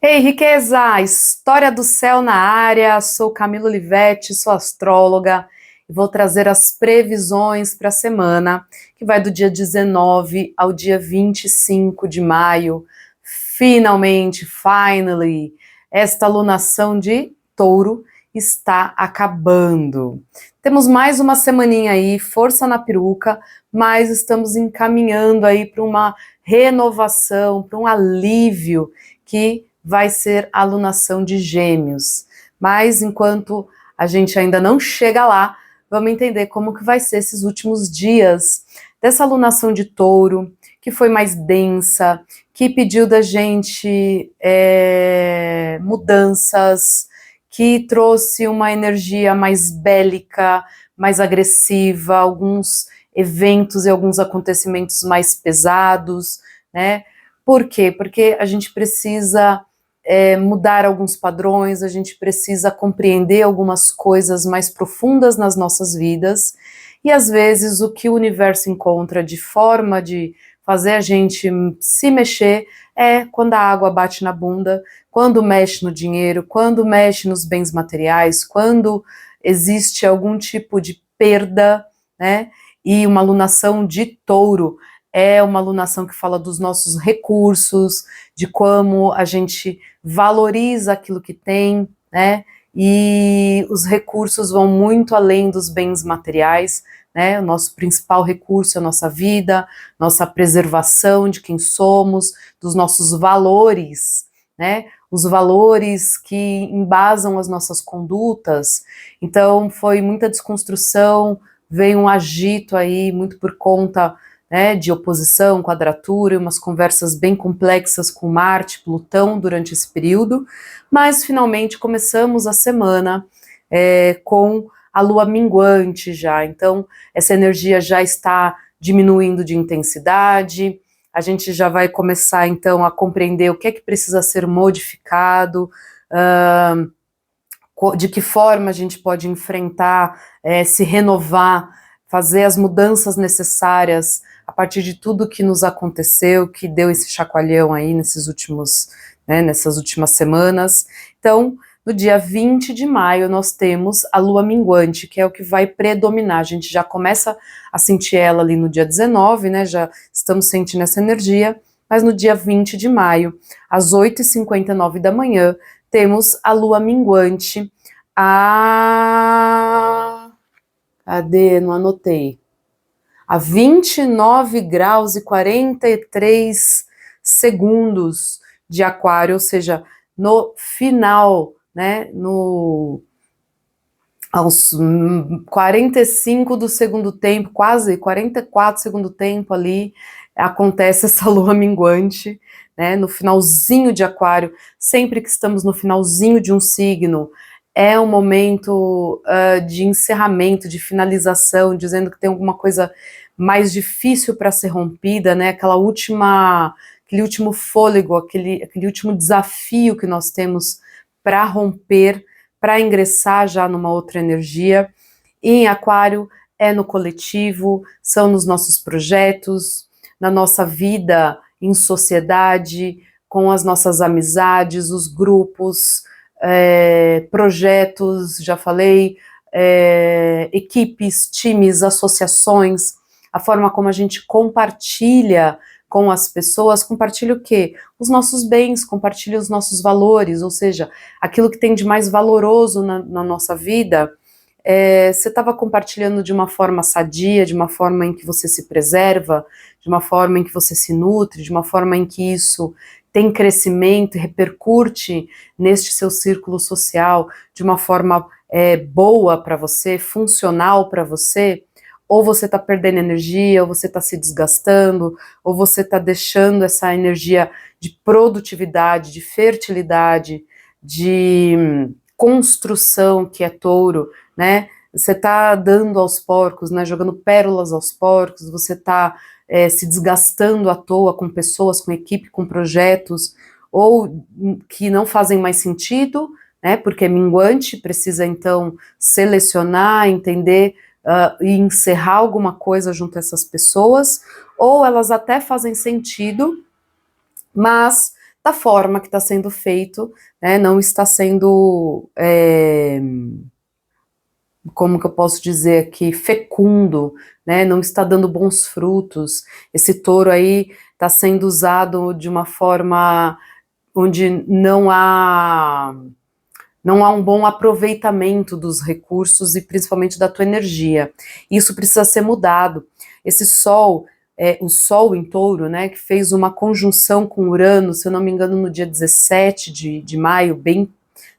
Ei, riqueza! História do céu na área. Sou Camila Olivetti, sou astróloga e vou trazer as previsões para a semana, que vai do dia 19 ao dia 25 de maio. Finalmente, finally, esta alunação de Touro está acabando. Temos mais uma semaninha aí, força na peruca, mas estamos encaminhando aí para uma renovação, para um alívio que vai ser a alunação de Gêmeos. Mas enquanto a gente ainda não chega lá, vamos entender como que vai ser esses últimos dias dessa alunação de Touro, que foi mais densa, que pediu da gente mudanças, que trouxe uma energia mais bélica, mais agressiva, alguns eventos e alguns acontecimentos mais pesados, né? Por quê? Porque a gente precisa mudar alguns padrões, a gente precisa compreender algumas coisas mais profundas nas nossas vidas, e às vezes o que o universo encontra de forma de fazer a gente se mexer é quando a água bate na bunda, quando mexe no dinheiro, quando mexe nos bens materiais, quando existe algum tipo de perda, né? E uma alunação de Touro é uma alunação que fala dos nossos recursos, de como a gente valoriza aquilo que tem, né? E os recursos vão muito além dos bens materiais, né? O nosso principal recurso é a nossa vida, nossa preservação de quem somos, dos nossos valores, né? Os valores que embasam as nossas condutas. Então, foi muita desconstrução, veio um agito aí, muito por conta, né, de oposição, quadratura, umas conversas bem complexas com Marte, Plutão durante esse período, mas finalmente começamos a semana com a lua minguante já, então essa energia já está diminuindo de intensidade, a gente já vai começar então a compreender o que é que precisa ser modificado, de que forma a gente pode enfrentar, se renovar, fazer as mudanças necessárias a partir de tudo que nos aconteceu, que deu esse chacoalhão aí nessas últimas semanas. Então, no dia 20 de maio, nós temos a lua minguante, que é o que vai predominar. A gente já começa a sentir ela ali no dia 19, né? Já estamos sentindo essa energia, mas no dia 20 de maio, às 8h59 da manhã, temos a lua minguante. Cadê? Não anotei. A 29 graus e 43 segundos de Aquário, ou seja, no final, né, aos 45 do segundo tempo, quase 44 segundo tempo ali, acontece essa lua minguante, né, no finalzinho de Aquário. Sempre que estamos no finalzinho de um signo, é um momento de encerramento, de finalização, dizendo que tem alguma coisa mais difícil para ser rompida, né, aquele último fôlego, aquele último desafio que nós temos para romper, para ingressar já numa outra energia. E em Aquário é no coletivo, são nos nossos projetos, na nossa vida em sociedade, com as nossas amizades, os grupos, projetos, já falei, equipes, times, associações, a forma como a gente compartilha com as pessoas, compartilha o quê? Os nossos bens, compartilha os nossos valores, ou seja, aquilo que tem de mais valoroso na nossa vida, você estava compartilhando de uma forma sadia, de uma forma em que você se preserva, de uma forma em que você se nutre, de uma forma em que isso tem crescimento e repercute neste seu círculo social de uma forma boa para você, funcional para você, ou você está perdendo energia, ou você está se desgastando, ou você está deixando essa energia de produtividade, de fertilidade, de construção que é Touro, né? Você está dando aos porcos, né? Jogando pérolas aos porcos, você está se desgastando à toa com pessoas, com equipe, com projetos, ou que não fazem mais sentido, né? Porque é minguante, precisa então selecionar, entender e encerrar alguma coisa junto a essas pessoas, ou elas até fazem sentido, mas da forma que está sendo feito, né, não está sendo, como que eu posso dizer aqui, fecundo, né, não está dando bons frutos. Esse touro aí está sendo usado de uma forma onde não há um bom aproveitamento dos recursos e principalmente da tua energia. Isso precisa ser mudado. Esse Sol, o Sol em Touro, né, que fez uma conjunção com Urano, se eu não me engano, no dia 17 de maio, bem,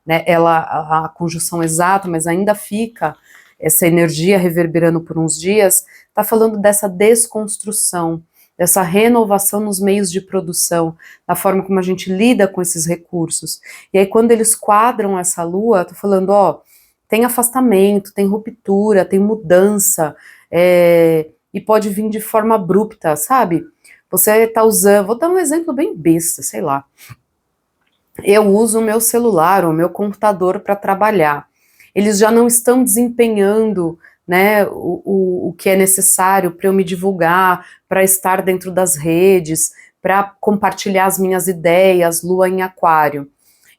né, a conjunção exata, mas ainda fica essa energia reverberando por uns dias, está falando dessa desconstrução, dessa renovação nos meios de produção, da forma como a gente lida com esses recursos. E aí, quando eles quadram essa lua, tô falando, ó, tem afastamento, tem ruptura, tem mudança, e pode vir de forma abrupta, sabe? Você tá usando, vou dar um exemplo bem besta, sei lá. Eu uso o meu celular, o meu computador para trabalhar. Eles já não estão desempenhando, né, o que é necessário para eu me divulgar, para estar dentro das redes, para compartilhar as minhas ideias, lua em aquário.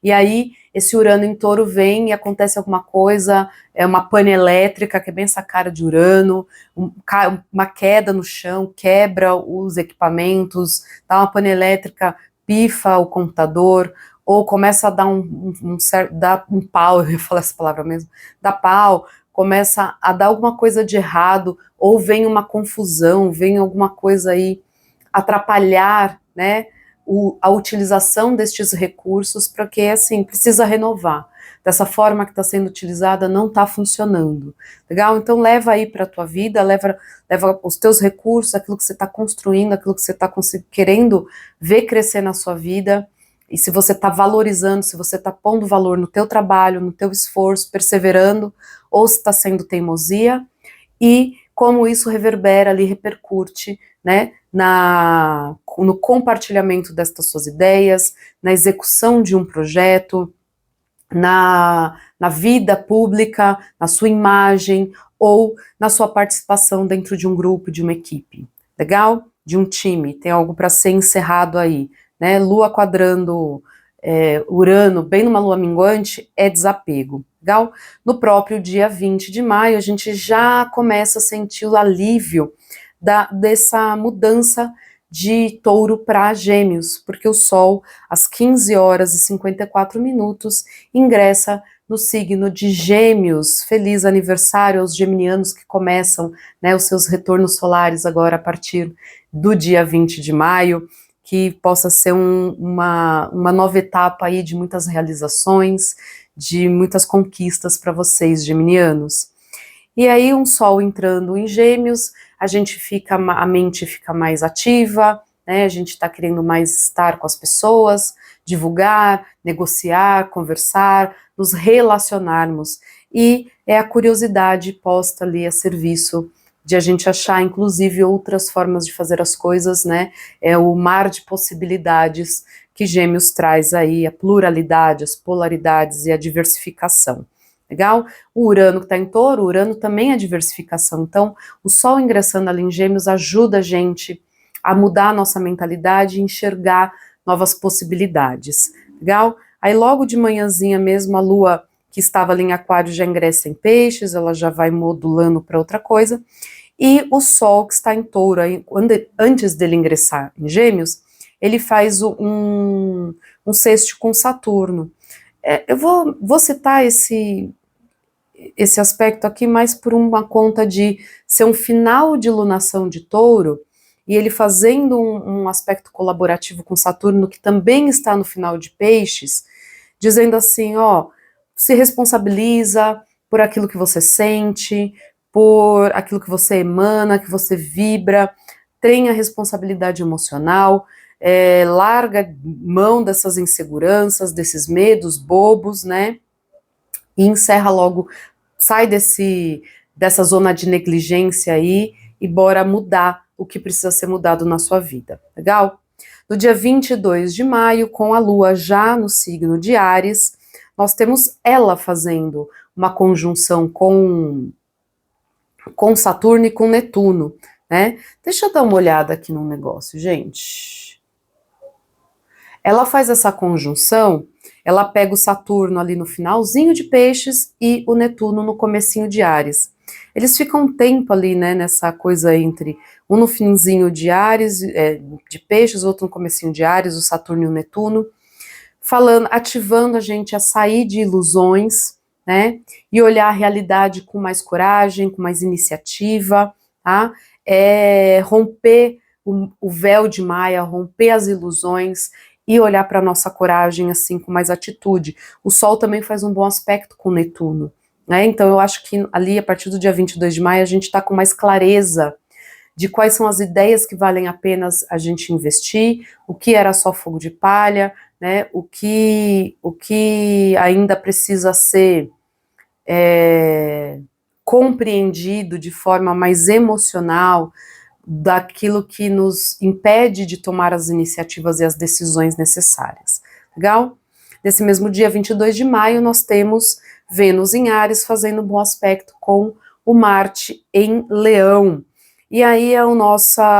E aí, esse Urano em Touro vem e acontece alguma coisa, é uma pane elétrica, que é bem essa cara de Urano, uma queda no chão, quebra os equipamentos, dá uma pane elétrica, pifa o computador, ou começa a dar dar um pau, eu ia falar essa palavra mesmo, dá pau, começa a dar alguma coisa de errado, ou vem uma confusão, vem alguma coisa aí atrapalhar, né, a utilização destes recursos, porque, assim, precisa renovar. Dessa forma que está sendo utilizada, não está funcionando. Legal? Então, leva aí para a tua vida, leva os teus recursos, aquilo que você está construindo, aquilo que você está querendo ver crescer na sua vida, e se você está valorizando, se você está pondo valor no teu trabalho, no teu esforço, perseverando, ou se está sendo teimosia, e como isso reverbera ali, repercute, né, no compartilhamento destas suas ideias, na execução de um projeto, na vida pública, na sua imagem, ou na sua participação dentro de um grupo, de uma equipe. Legal? De um time, tem algo para ser encerrado aí, né? Lua quadrando Urano, bem numa lua minguante, é desapego. Legal? No próprio dia 20 de maio, a gente já começa a sentir o alívio dessa mudança de Touro para Gêmeos, porque o Sol, às 15 horas e 54 minutos, ingressa no signo de Gêmeos. Feliz aniversário aos geminianos que começam, né, os seus retornos solares agora a partir do dia 20 de maio, que possa ser uma nova etapa aí de muitas realizações, de muitas conquistas para vocês, geminianos. E aí, um Sol entrando em Gêmeos, a mente fica mais ativa, né? A gente está querendo mais estar com as pessoas, divulgar, negociar, conversar, nos relacionarmos. E é a curiosidade posta ali a serviço de a gente achar, inclusive, outras formas de fazer as coisas, né? É o mar de possibilidades que Gêmeos traz aí, a pluralidade, as polaridades e a diversificação. Legal? O Urano que está em Touro, o Urano também é diversificação. Então, o Sol ingressando ali em Gêmeos ajuda a gente a mudar a nossa mentalidade e enxergar novas possibilidades. Legal? Aí logo de manhãzinha mesmo, a Lua que estava ali em Aquário já ingressa em Peixes, ela já vai modulando para outra coisa. E o Sol que está em Touro, antes dele ingressar em Gêmeos, ele faz um sexto com Saturno. Eu vou citar esse aspecto aqui mais por uma conta de ser um final de lunação de Touro, e ele fazendo um aspecto colaborativo com Saturno, que também está no final de Peixes, dizendo assim, ó, se responsabiliza por aquilo que você sente, por aquilo que você emana, que você vibra, tenha responsabilidade emocional, larga mão dessas inseguranças, desses medos bobos, né? E encerra logo, sai dessa zona de negligência aí e bora mudar o que precisa ser mudado na sua vida. Legal? No dia 22 de maio, com a Lua já no signo de Áries, nós temos ela fazendo uma conjunção com Saturno e com Netuno, né? Deixa eu dar uma olhada aqui num negócio, gente. Ela faz essa conjunção, ela pega o Saturno ali no finalzinho de Peixes e o Netuno no comecinho de Áries. Eles ficam um tempo ali, né, nessa coisa entre um no finzinho de Áries, de Peixes, outro no comecinho de Áries, o Saturno e o Netuno, falando, ativando a gente a sair de ilusões, né, e olhar a realidade com mais coragem, com mais iniciativa, tá? Romper o véu de Maia, romper as ilusões e olhar para a nossa coragem assim com mais atitude. O Sol também faz um bom aspecto com Netuno, né? Então eu acho que ali a partir do dia 22 de maio a gente está com mais clareza de quais são as ideias que valem a pena a gente investir, o que era só fogo de palha, né? O que ainda precisa ser compreendido de forma mais emocional, daquilo que nos impede de tomar as iniciativas e as decisões necessárias. Legal? Nesse mesmo dia 22 de maio, nós temos Vênus em Áries fazendo um bom aspecto com o Marte em Leão. E aí o nosso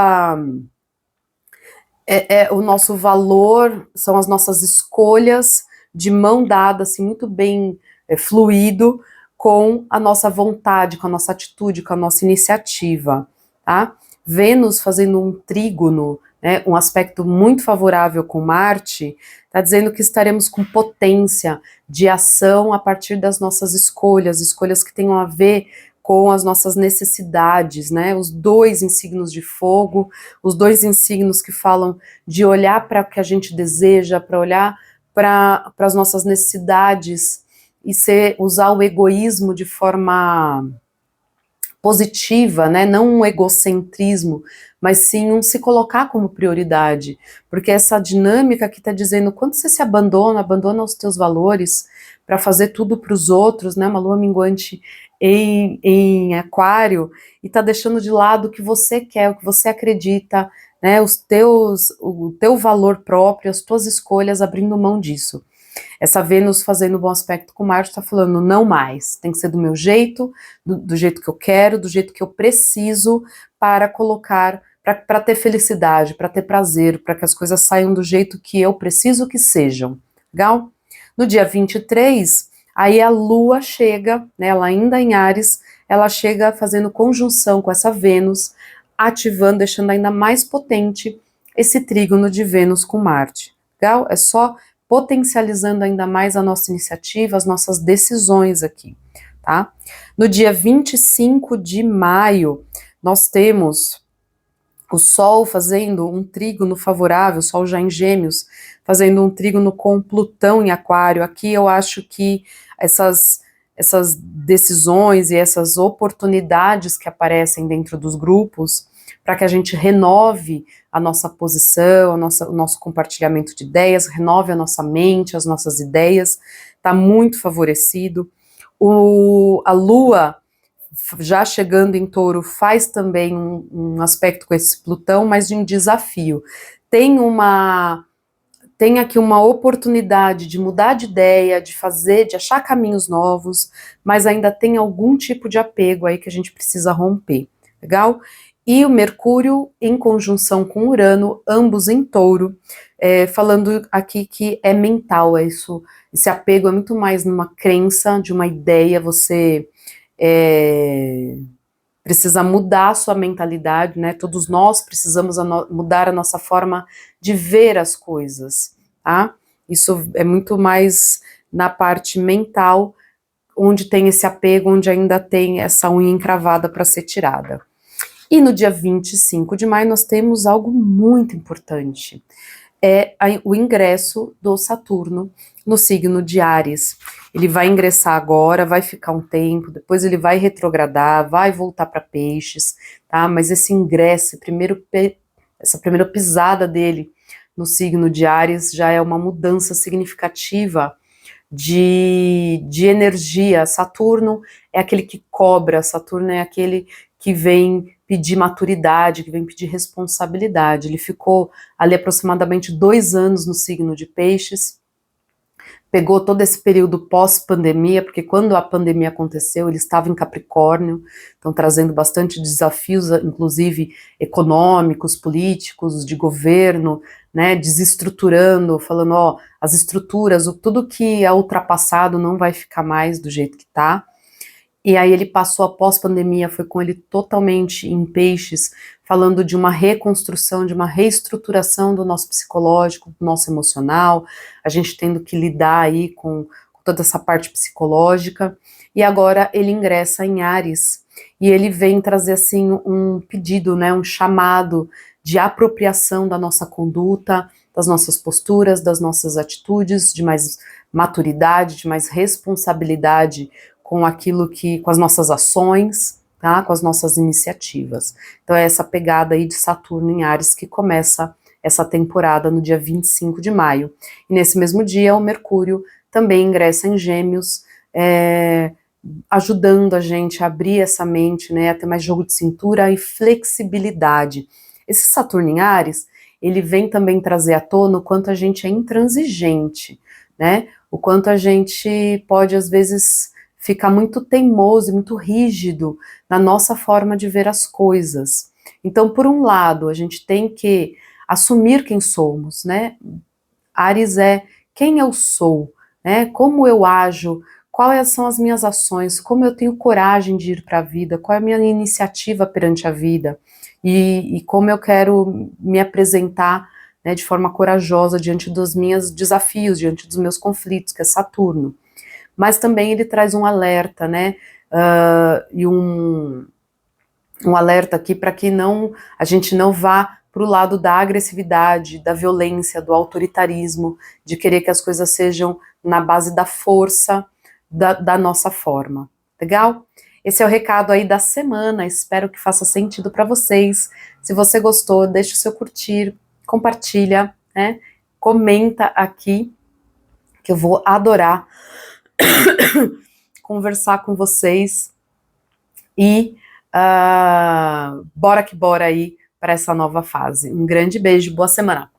valor, são as nossas escolhas de mão dada, assim, muito bem fluido com a nossa vontade, com a nossa atitude, com a nossa iniciativa, tá? Vênus fazendo um trígono, né, um aspecto muito favorável com Marte, está dizendo que estaremos com potência de ação a partir das nossas escolhas, escolhas que tenham a ver com as nossas necessidades, né? Os dois em signos de fogo, os dois em signos que falam de olhar para o que a gente deseja, para olhar para as nossas necessidades e usar o egoísmo de forma positiva, né? Não um egocentrismo, mas sim um se colocar como prioridade, porque essa dinâmica que está dizendo quando você se abandona os teus valores para fazer tudo para os outros, né? Uma lua minguante em aquário, e está deixando de lado o que você quer, o que você acredita, né? O teu valor próprio, as tuas escolhas, abrindo mão disso. Essa Vênus fazendo um bom aspecto com Marte está falando não mais, tem que ser do meu jeito, do jeito que eu quero, do jeito que eu preciso para colocar, para ter felicidade, para ter prazer, para que as coisas saiam do jeito que eu preciso que sejam. Legal? No dia 23, aí a Lua chega, né, ela ainda em Áries, ela chega fazendo conjunção com essa Vênus, ativando, deixando ainda mais potente esse trígono de Vênus com Marte. Legal? É só potencializando ainda mais a nossa iniciativa, as nossas decisões aqui, tá? No dia 25 de maio, nós temos o Sol fazendo um trígono favorável, o Sol já em Gêmeos, fazendo um trígono com Plutão em Aquário. Aqui eu acho que essas decisões e essas oportunidades que aparecem dentro dos grupos, para que a gente renove a nossa posição, o nosso compartilhamento de ideias, renove a nossa mente, as nossas ideias, está muito favorecido. A Lua, já chegando em Touro, faz também um aspecto com esse Plutão, mas de um desafio. Tem aqui uma oportunidade de mudar de ideia, de achar caminhos novos, mas ainda tem algum tipo de apego aí que a gente precisa romper, legal? E o Mercúrio em conjunção com Urano, ambos em Touro, falando aqui que é mental, esse apego é muito mais numa crença, de uma ideia, você precisa mudar a sua mentalidade, né? Todos nós precisamos mudar a nossa forma de ver as coisas, tá? Isso é muito mais na parte mental, onde tem esse apego, onde ainda tem essa unha encravada para ser tirada. E no dia 25 de maio nós temos algo muito importante, o ingresso do Saturno no signo de Áries. Ele vai ingressar agora, vai ficar um tempo, depois ele vai retrogradar, vai voltar para Peixes, tá? Mas esse ingresso, essa primeira pisada dele no signo de Áries já é uma mudança significativa de energia. Saturno é aquele que cobra, Saturno é aquele que vem pedir maturidade, que vem pedir responsabilidade. Ele ficou ali aproximadamente 2 anos no signo de Peixes, pegou todo esse período pós-pandemia, porque quando a pandemia aconteceu, ele estava em Capricórnio, então trazendo bastante desafios, inclusive econômicos, políticos, de governo, né, desestruturando, falando, ó, as estruturas, tudo que é ultrapassado não vai ficar mais do jeito que tá. E aí ele passou a pós-pandemia, foi com ele totalmente em peixes, falando de uma reconstrução, de uma reestruturação do nosso psicológico, do nosso emocional, a gente tendo que lidar aí com toda essa parte psicológica, e agora ele ingressa em Áries, e ele vem trazer assim um pedido, né, um chamado de apropriação da nossa conduta, das nossas posturas, das nossas atitudes, de mais maturidade, de mais responsabilidade com aquilo que, com as nossas ações, tá? Com as nossas iniciativas. Então é essa pegada aí de Saturno em Áries que começa essa temporada no dia 25 de maio. E nesse mesmo dia o Mercúrio também ingressa em Gêmeos, ajudando a gente a abrir essa mente, né, a ter mais jogo de cintura e flexibilidade. Esse Saturno em Áries, ele vem também trazer à tona o quanto a gente é intransigente, né, o quanto a gente pode, às vezes, ficar muito teimoso, muito rígido na nossa forma de ver as coisas. Então, por um lado, a gente tem que assumir quem somos, né? Áries é quem eu sou, né? Como eu ajo, quais são as minhas ações, como eu tenho coragem de ir para a vida, qual é a minha iniciativa perante a vida e como eu quero me apresentar, né, de forma corajosa diante dos meus desafios, diante dos meus conflitos, que é Saturno. Mas também ele traz um alerta, né, e um alerta aqui para que a gente não vá para o lado da agressividade, da violência, do autoritarismo, de querer que as coisas sejam na base da força da nossa forma. Legal? Esse é o recado aí da semana, espero que faça sentido para vocês. Se você gostou, deixa o seu curtir, compartilha, né? Comenta aqui, que eu vou adorar conversar com vocês e bora que bora aí para essa nova fase. Um grande beijo, boa semana.